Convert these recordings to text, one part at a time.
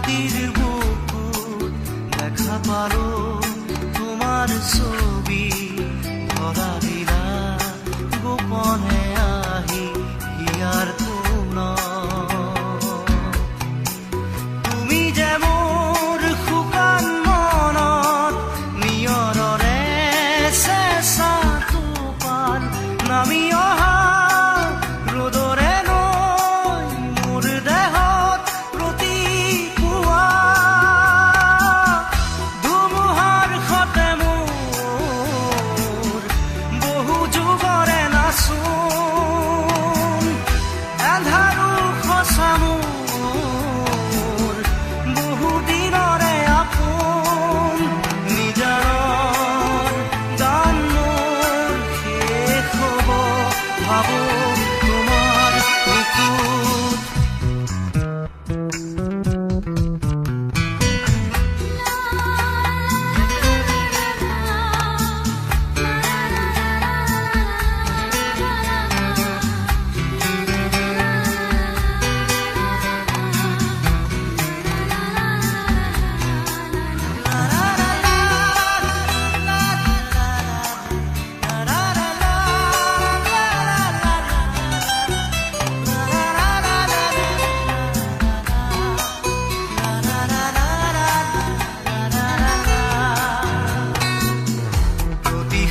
রাতির বুকুত দেখা পালো তোমার ছবি ধরা দিলা গোপনে আহি হিয়ার কোন তুমি যে মোর শুকান মনত নিয়ৰৰে চেঁচা টোপাল নামি অহা ৰ'দৰে নৈ মোৰ দেহত প্ৰতিপুৱা ধুমুহাৰ সতে মোৰ বহু যুগৰে নাচোন এন্ধাৰো সঁচা মোৰ বহু দিনৰে আপোন নিজৰ গান মোৰ শেষ হ'ব ভাবো তোমাৰ বুকুত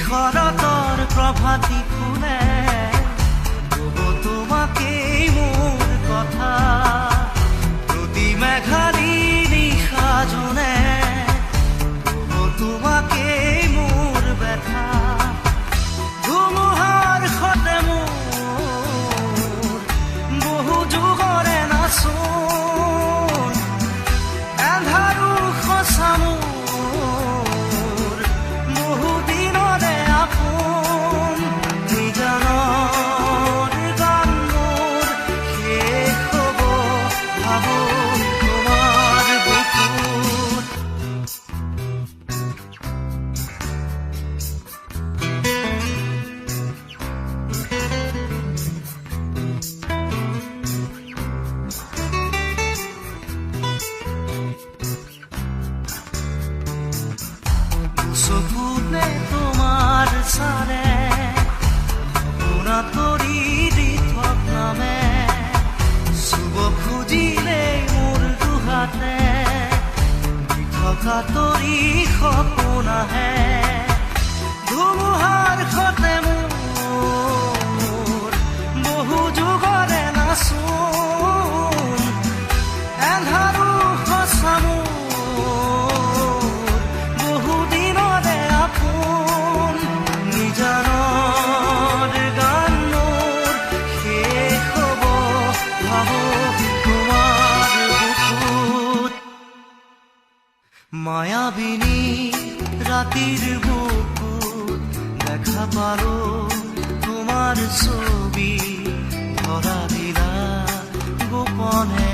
শৰতৰ প্ৰভাতী ফুলে কব তোমাকেই মোৰ কথা প্ৰতি মেঘালী নিশা জনে কব তোমাকেই মোৰ ব্যথা ধুমুহাৰ সতে মোৰ বহু যুগৰে নাচোন এন্ধাৰো সঁচা মোৰ বহু দিনৰে আপোন নিজানৰ গান মোৰ শেষ হ'ব ভাবো তোমাৰ বুকুত চকুতে তোমাৰ চালে সপোনা তৰি দি থকামে চুব খুজিলে মোৰ দুহাতে দি থকা তৰি সপোন আহে ধুমুহাৰ সতে মোৰ বহু যুগৰে নাচোন এন্ধাৰো সঁচা মোৰ বহু দিনৰে আপোন নিজানৰ গান মোৰ শেষ হ'ব ভাবো তোমাৰ বুকুত মায়াবিনী ৰাতিৰ বুকুত দেখা পালো তোমাৰ ছবি ধৰা দিলা গোপনে